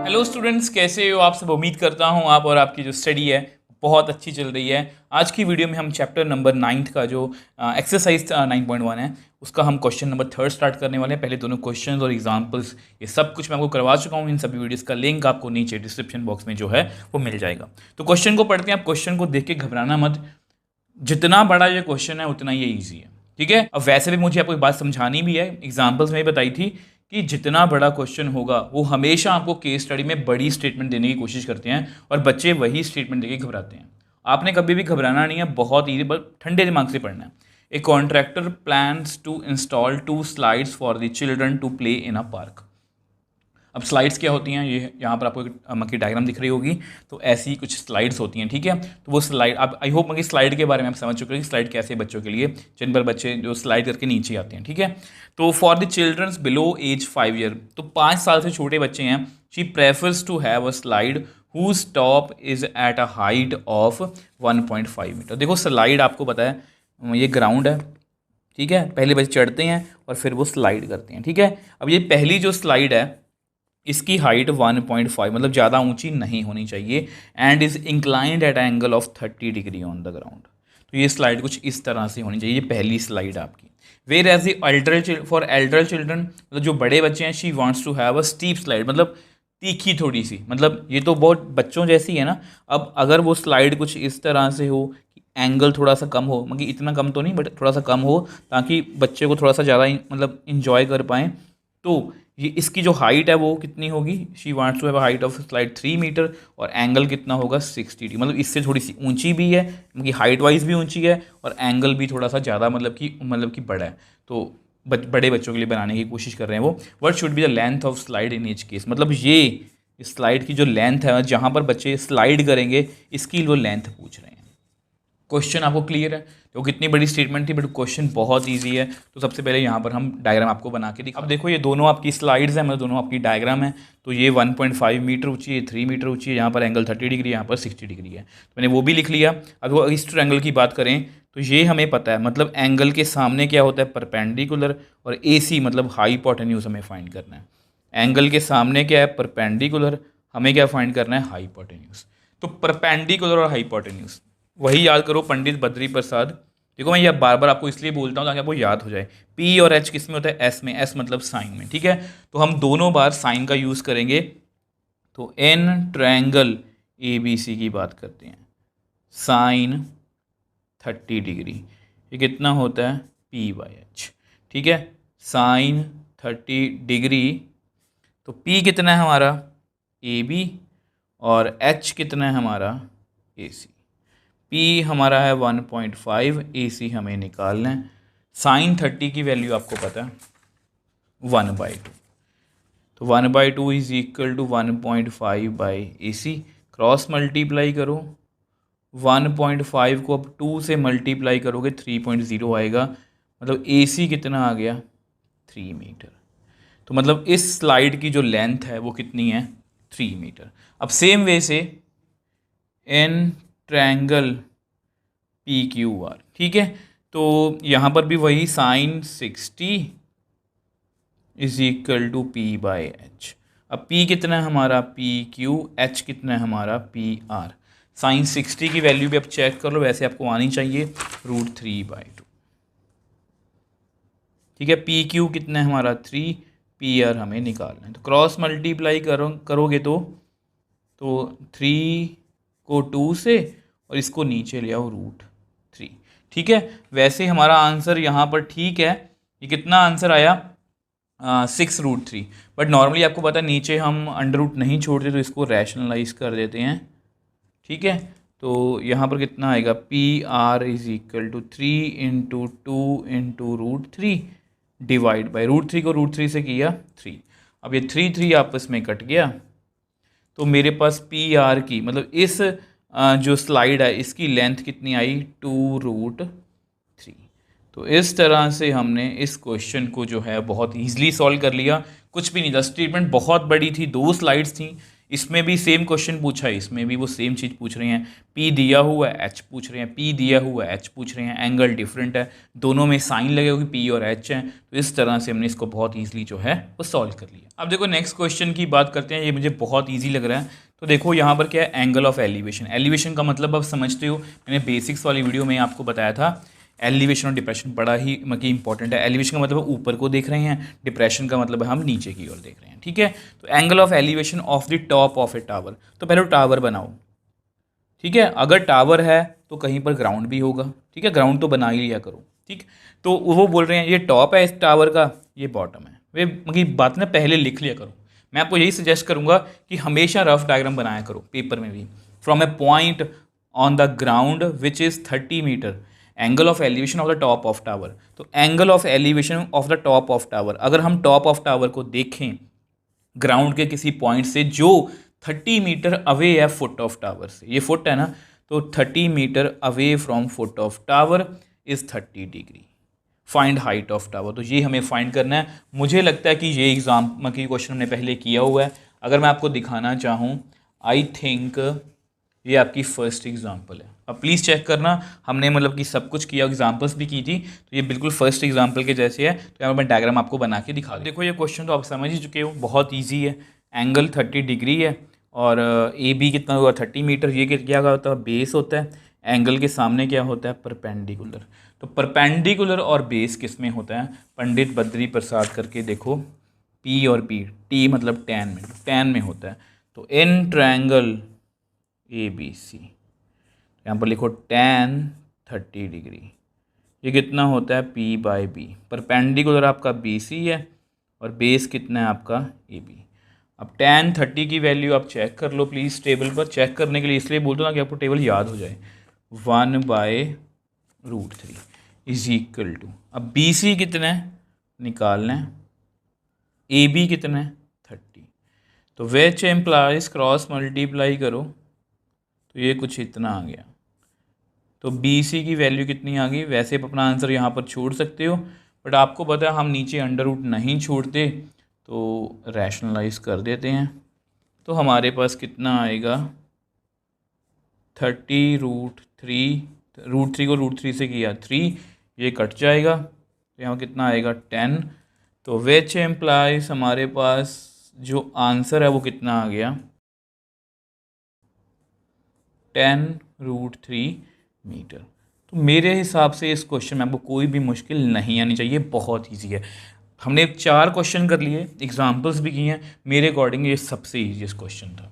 Hello students, कैसे हो आप सब। उम्मीद करता हूँ आप और आपकी जो स्टडी है बहुत अच्छी चल रही है। आज की वीडियो में हम चैप्टर नंबर 9 का जो एक्सरसाइज 9.1 है उसका हम क्वेश्चन नंबर 3 स्टार्ट करने वाले हैं। पहले दोनों क्वेश्चंस और एग्जांपल्स ये सब कुछ मैं आपको करवा चुका हूँ। इन सभी वीडियोस का लिंक आपको नीचे डिस्क्रिप्शन बॉक्स में जो है वो मिल जाएगा। तो क्वेश्चन को पढ़ते हैं। आप क्वेश्चन को देख के घबराना मत, जितना बड़ा ये क्वेश्चन है उतना ये ईजी है, ठीक है। अब वैसे भी मुझे आपको एक बात समझानी भी है, एग्जाम्पल्स में ही बताई थी कि जितना बड़ा क्वेश्चन होगा वो हमेशा आपको केस स्टडी में बड़ी स्टेटमेंट देने की कोशिश करते हैं और बच्चे वही स्टेटमेंट देके घबराते हैं। आपने कभी भी घबराना नहीं है, बहुत ईजी, बस ठंडे दिमाग से पढ़ना है। A contractor plans to install 2 slides for the children to play in a park. अब स्लाइड्स क्या होती हैं, ये यहाँ पर आपको एक मक्की डायग्राम दिख रही होगी। तो ऐसी ही कुछ स्लाइड्स होती हैं, ठीक है। तो वो स्लाइड, आप आई होप मक्की स्लाइड के बारे में आप समझ चुके हैं कि स्लाइड कैसे बच्चों के लिए, जिन पर बच्चे जो स्लाइड करके नीचे आते हैं, ठीक है। तो for the childrens below age 5 year, तो 5 साल से छोटे बच्चे हैं। She prefers to have a slide whose top is at a height of 1.5 metre. देखो स्लाइड आपको पता है ये ग्राउंड है, ठीक है। पहले बच्चे चढ़ते हैं और फिर वो स्लाइड करते हैं, ठीक है। अब ये पहली जो स्लाइड है इसकी हाइट 1.5 मतलब ज़्यादा ऊंची नहीं होनी चाहिए and is inclined at angle of 30 degree on the ground. तो ये स्लाइड कुछ इस तरह से होनी चाहिए, ये पहली स्लाइड आपकी। Whereas the for elder children, मतलब जो बड़े बच्चे हैं, she wants to have a steep slide, मतलब तीखी थोड़ी सी, मतलब ये तो बहुत बच्चों जैसी है ना। अब अगर वो स्लाइड कुछ इस तरह से हो, एंगल थोड़ा सा कम हो, मतलब इतना कम तो नहीं बट थोड़ा सा कम हो, ताकि बच्चे को थोड़ा सा ज़्यादा मतलब इंजॉय कर पाएँ। तो ये इसकी जो हाइट है वो कितनी होगी, she wants to have height of slide 3 metre और एंगल कितना होगा 60 डिग्री, मतलब इससे थोड़ी सी ऊंची भी है, मतलब हाइट वाइज भी ऊंची है और एंगल भी थोड़ा सा ज़्यादा मतलब कि बड़ा है। तो बड़े बच्चों के लिए बनाने की कोशिश कर रहे हैं वो। What should be the length of slide in each case, मतलब ये स्लाइड की जो लेंथ है जहाँ पर बच्चे स्लाइड करेंगे इसकी वो लेंथ पूछ रहे हैं। क्वेश्चन आपको क्लियर है। तो कितनी बड़ी स्टेटमेंट थी बट क्वेश्चन बहुत इजी है। तो सबसे पहले यहाँ पर हम डायग्राम आपको बना के दिखा। अब देखो ये दोनों आपकी स्लाइड्स हैं, मतलब दोनों आपकी डायग्राम है। तो ये 1.5 मीटर ऊंची है, 3 मीटर ऊंची है, यहाँ पर एंगल 30 डिग्री, यहाँ पर 60 डिग्री है। तो मैंने वो भी लिख लिया। अब वो इस ट्रायंगल की बात करें तो ये हमें पता है, मतलब एंगल के सामने क्या होता है, परपेंडिकुलर, और AC मतलब हाईपोटेन्यूज हमें फाइंड करना है। एंगल के सामने क्या है, परपेंडिकुलर, हमें क्या फाइंड करना है, हाईपोटेन्यूज। तो परपेंडिकुलर और हाईपोटेन्यूज वही याद करो, पंडित बद्री प्रसाद। देखो मैं ये बार बार आपको इसलिए बोलता हूँ ताकि आपको याद हो जाए। P और H किस में होता है, S में, S मतलब साइन में, ठीक है। तो हम दोनों बार साइन का यूज़ करेंगे। तो इन ट्रायंगल ABC की बात करते हैं, साइन 30 डिग्री, ये कितना होता है P/H, ठीक है। साइन 30 डिग्री, तो P कितना है हमारा AB और H कितना है हमारा AC। P हमारा है 1.5, AC हमें निकालना है। साइन 30 की वैल्यू आपको पता है 1/2, तो 1/2 is equal to 1.5/AC। Cross multiply करो, 1.5 को अब 2 से मल्टीप्लाई करोगे 3.0 आएगा, मतलब AC कितना आ गया 3 मीटर। तो मतलब इस स्लाइड की जो लेंथ है वो कितनी है 3 मीटर। अब सेम वे से इन ट्रायंगल PQR, ठीक है। तो यहाँ पर भी वही sign 60 is equal to P/H। अब P कितना है हमारा PQ, H कितना है हमारा PR। साइन 60 की वैल्यू भी आप चेक कर लो, वैसे आपको आनी चाहिए √3/2, ठीक है। PQ कितना है हमारा 3, PR हमें निकालना है। तो क्रॉस मल्टीप्लाई करोगे तो 3 को 2 से और इसको नीचे ले आओ √3, ठीक है। वैसे हमारा आंसर यहाँ पर ठीक है, ये कितना आंसर आया 6√3। बट नॉर्मली आपको पता है नीचे हम अंडर रूट नहीं छोड़ते तो इसको रैशनलाइज कर देते हैं, ठीक है। तो यहाँ पर कितना आएगा PR is equal to 3 into 2 into √3 divide by √3 को √3 से किया 3। अब ये 3 आपस में कट गया, तो मेरे पास PR की मतलब इस जो स्लाइड है इसकी लेंथ कितनी आई 2√3। तो इस तरह से हमने इस क्वेश्चन को जो है बहुत ईजिली सॉल्व कर लिया। कुछ भी नहीं था, स्टेटमेंट बहुत बड़ी थी, 2 स्लाइड्स थी, इसमें भी सेम क्वेश्चन पूछा है, इसमें भी वो सेम चीज़ पूछ रहे हैं, P दिया हुआ है, H पूछ रहे हैं, P दिया हुआ है, H पूछ रहे हैं, एंगल डिफरेंट है, दोनों में साइन लगे हुए P और H हैं, तो इस तरह से हमने इसको बहुत ईजिली जो है वो सॉल्व कर लिया। अब देखो नेक्स्ट क्वेश्चन की बात करते हैं, ये मुझे बहुत ईजी लग रहा है। तो देखो यहाँ पर क्या है, एंगल ऑफ एलिवेशन। एलिवेशन का मतलब आप समझते हो, मैंने बेसिक्स वाली वीडियो में आपको बताया था, एलिवेशन और डिप्रेशन बड़ा ही मतलब इंपॉर्टेंट है। एलिवेशन का मतलब ऊपर को देख रहे हैं, डिप्रेशन का मतलब है हम नीचे की ओर देख रहे हैं, ठीक है। तो angle of elevation of the top of A tower, तो पहले टावर बनाओ, ठीक है। अगर टावर है तो कहीं पर ग्राउंड भी होगा, ठीक है, ग्राउंड तो बना ही लिया करो, ठीक। तो वो बोल रहे हैं ये टॉप है इस टावर का, ये बॉटम है, वे मतलब बात ना पहले लिख लिया करो। मैं आपको यही सजेस्ट करूंगा कि हमेशा रफ डायग्राम बनाया करो पेपर में भी। From a point on the ground which is 30 metre, angle of elevation of the top of tower. तो angle of elevation of the top of tower, अगर हम टॉप ऑफ टावर को देखें ground के किसी पॉइंट से जो 30 मीटर अवे है फुट ऑफ टावर से, ये फुट है ना, तो 30 metre away from foot of tower is 30 degree. Find height of tower, तो ये हमें फाइंड करना है। मुझे लगता है कि ये एग्जाम की क्वेश्चन हमने पहले किया हुआ है। अगर मैं आपको दिखाना चाहूँ, आई थिंक ये आपकी फर्स्ट एग्जाम्पल है। अब प्लीज़ चेक करना, हमने मतलब कि सब कुछ किया, एग्जाम्पल्स भी की थी, तो ये बिल्कुल फर्स्ट एग्जाम्पल के जैसे है। तो यहाँ पर मैं डायग्राम आपको बना के दिखा दूँ। देखो ये क्वेश्चन तो आप समझ ही चुके हो, बहुत ईजी है। एंगल 30 डिग्री है और ए बी कितना हुआ 30 मीटर, ये क्या होता है, बेस होता है। एंगल के सामने क्या होता है, परपेंडिकुलर। तो परपेंडिकुलर और बेस किस में होता है, पंडित बद्री प्रसाद करके देखो, पी और पी, टी मतलब टैन में, टैन में होता है। तो in triangle A B C, यहाँ पर लिखो टैन 30 डिग्री, ये कितना होता है पी बाई बी। परपेंडिकुलर आपका बी सी है और बेस कितना है आपका ए बी। अब टैन 30 की वैल्यू आप चेक कर लो प्लीज़ टेबल पर। चेक करने के लिए इसलिए बोलता हूँ ना कि आपको टेबल याद हो जाए। 1/√3 इज इक्वल टू, अब बी सी कितना है निकालना है, ए बी कितना है 30, तो विच एम्प्लाइज क्रॉस मल्टीप्लाई करो तो ये कुछ इतना आ गया। तो बी सी की वैल्यू कितनी आ गई, वैसे आप अपना आंसर यहाँ पर छोड़ सकते हो, बट आपको पता है हम नीचे अंडर रूट नहीं छोड़ते, तो रैशनलाइज कर देते हैं। तो हमारे पास कितना आएगा 30√3, √3 को √3 से किया 3, ये कट जाएगा, तो यहाँ कितना आएगा 10। तो विच एम्प्लाइज हमारे पास जो आंसर है वो कितना आ गया 10√3 मीटर। तो मेरे हिसाब से इस क्वेश्चन में आपको कोई भी मुश्किल नहीं आनी चाहिए, बहुत ईजी है। हमने 4 क्वेश्चन कर लिए, एग्जाम्पल्स भी किए हैं, मेरे अकॉर्डिंग ये सबसे ईजीएस्ट क्वेश्चन था।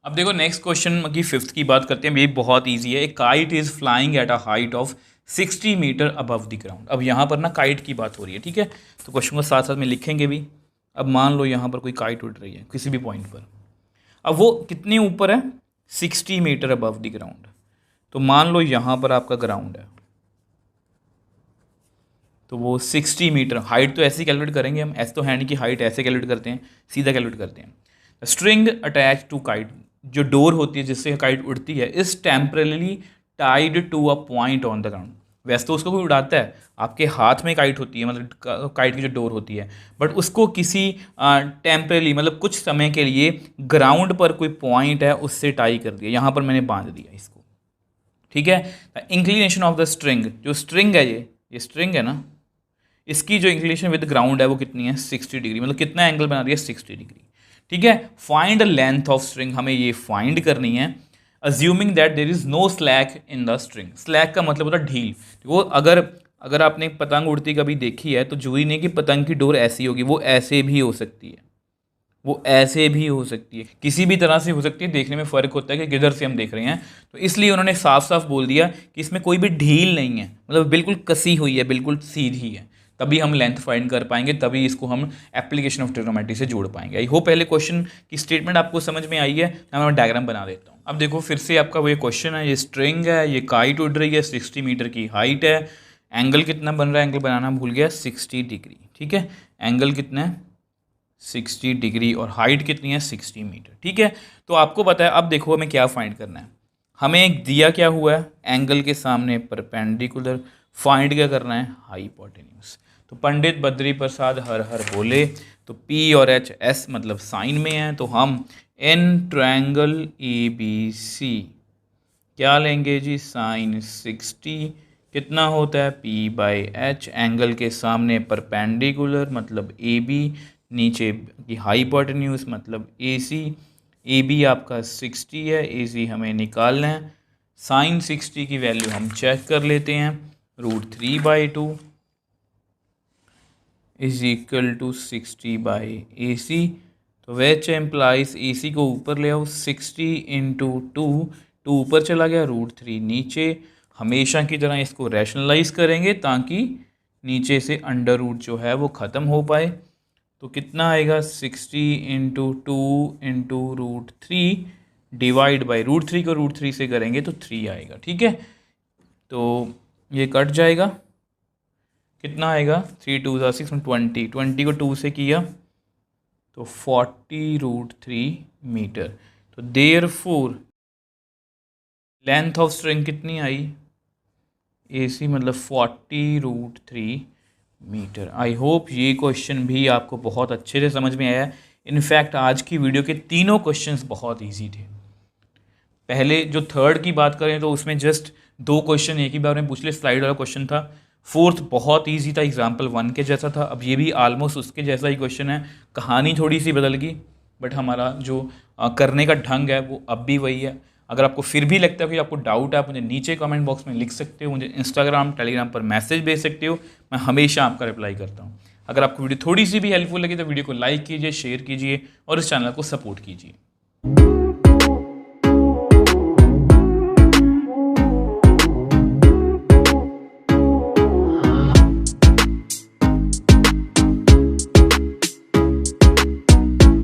अब देखो नेक्स्ट क्वेश्चन की 5th की बात करते हैं, ये बहुत ईजी है। A kite is flying at a height of 60 metre above the ground. अब यहाँ पर ना काइट की बात हो रही है, ठीक है, तो क्वेश्चन को साथ साथ में लिखेंगे भी। अब मान लो यहाँ पर कोई काइट उड़ रही है किसी भी पॉइंट पर, अब वो कितने ऊपर है 60 मीटर अबव द ग्राउंड। तो मान लो यहाँ पर आपका ग्राउंड है, तो वो 60 मीटर, हाइट तो ऐसे ही कैलकुलेट करेंगे हम, ऐसे तो है नहीं कि हाइट ऐसे कैलकुलेट करते हैं, सीधा कैलकुलेट करते हैं। स्ट्रिंग अटैच टू काइट, जो डोर होती है जिससे काइट उड़ती है, is temporarily tied to a point on the ground. वैसे तो उसको कोई उड़ाता है, आपके हाथ में काइट होती है, मतलब काइट की जो डोर होती है, बट उसको किसी टेम्परेली मतलब कुछ समय के लिए ग्राउंड पर कोई पॉइंट है उससे टाई कर दिया, यहाँ पर मैंने बांध दिया इसको, ठीक है। इंक्लिनेशन ऑफ द स्ट्रिंग, जो स्ट्रिंग है ये स्ट्रिंग है ना, इसकी जो इंक्लिनेशन विद ग्राउंड है वो कितनी है 60 डिग्री, मतलब कितना एंगल बना रही है 60 डिग्री, ठीक है। Find the length of string, हमें ये फाइंड करनी है, assuming that there is no slack in the string. Slack का मतलब होता है ढील। वो अगर आपने पतंग उड़ती कभी देखी है तो जरूरी नहीं कि पतंग की डोर ऐसी होगी, वो ऐसे भी हो सकती है, वो ऐसे भी हो सकती है, किसी भी तरह से हो सकती है, देखने में फ़र्क होता है कि किधर से हम देख रहे हैं। तो इसलिए उन्होंने साफ साफ बोल दिया कि इसमें कोई भी ढील नहीं है, मतलब बिल्कुल कसी हुई है, बिल्कुल सीधी है, तभी हम लेंथ फाइंड कर पाएंगे, तभी इसको हम एप्लीकेशन ऑफ ट्रिग्नोमेट्री से जोड़ पाएंगे। आई होप पहले क्वेश्चन की स्टेटमेंट आपको समझ में आई है। मैं डायग्राम बना देता हूँ। अब देखो फिर से आपका वो ये क्वेश्चन है, ये स्ट्रिंग है, ये काइट उड़ रही है, 60 मीटर की हाइट है, एंगल कितना बन रहा है, एंगल बनाना भूल गया, 60 डिग्री, ठीक है। एंगल कितना है 60 डिग्री और हाइट कितनी है 60 मीटर, ठीक है। तो आपको पता है, अब देखो हमें क्या फाइंड करना है, हमें दिया क्या हुआ है एंगल के सामने परपेंडिकुलर, फाइंड क्या करना है हाइपोटेन्यूज। तो पंडित बद्री प्रसाद हर हर बोले, तो P और H S मतलब साइन में है, तो हम इन ट्रायंगल ABC क्या लेंगे जी, साइन 60 कितना होता है P/H, एंगल के सामने परपेंडिकुलर मतलब AB, नीचे की हाइपोटेन्यूज मतलब AC, AB आपका 60 है, AC हमें निकालना है। साइन 60 की वैल्यू हम चेक कर लेते हैं, √3/2 इज इक्वल टू 60/AC। तो विच एम्प्लाइज AC को ऊपर ले आओ, 60 इंटू 2 ऊपर चला गया, √3 नीचे। हमेशा की तरह इसको रैशनलाइज करेंगे ताकि नीचे से अंडर रूट जो है वो ख़त्म हो पाए। तो कितना आएगा, 60 इंटू 2 इंटू √3 डिवाइड बाई √3 को √3 से करेंगे तो 3 आएगा। ठीक है, तो ये कट जाएगा, कितना आएगा, 3 2 6 20, 20 को 2 से किया तो 40√3 मीटर। तो देयरफॉर लेंथ ऑफ स्ट्रिंग कितनी आई, AC मतलब 40√3 मीटर। आई होप ये क्वेश्चन भी आपको बहुत अच्छे से समझ में आया है। इनफैक्ट आज की वीडियो के तीनों क्वेश्चंस बहुत इजी थे। पहले जो थर्ड की बात करें तो उसमें जस्ट 2 क्वेश्चन एक ही बार में पूछ ले, स्लाइड वाला क्वेश्चन था। फोर्थ बहुत इजी था, एग्जाम्पल 1 के जैसा था। अब ये भी ऑलमोस्ट उसके जैसा ही क्वेश्चन है, कहानी थोड़ी सी बदल गई बट हमारा जो करने का ढंग है वो अब भी वही है। अगर आपको फिर भी लगता है कि आपको डाउट है, आप मुझे नीचे कमेंट बॉक्स में लिख सकते हो, मुझे इंस्टाग्राम टेलीग्राम पर मैसेज भेज सकते हो, मैं हमेशा आपका रिप्लाई करता हूँ। अगर आपको वीडियो थोड़ी सी भी हेल्पफुल लगी तो वीडियो को लाइक कीजिए, शेयर कीजिए और इस चैनल को सपोर्ट कीजिए।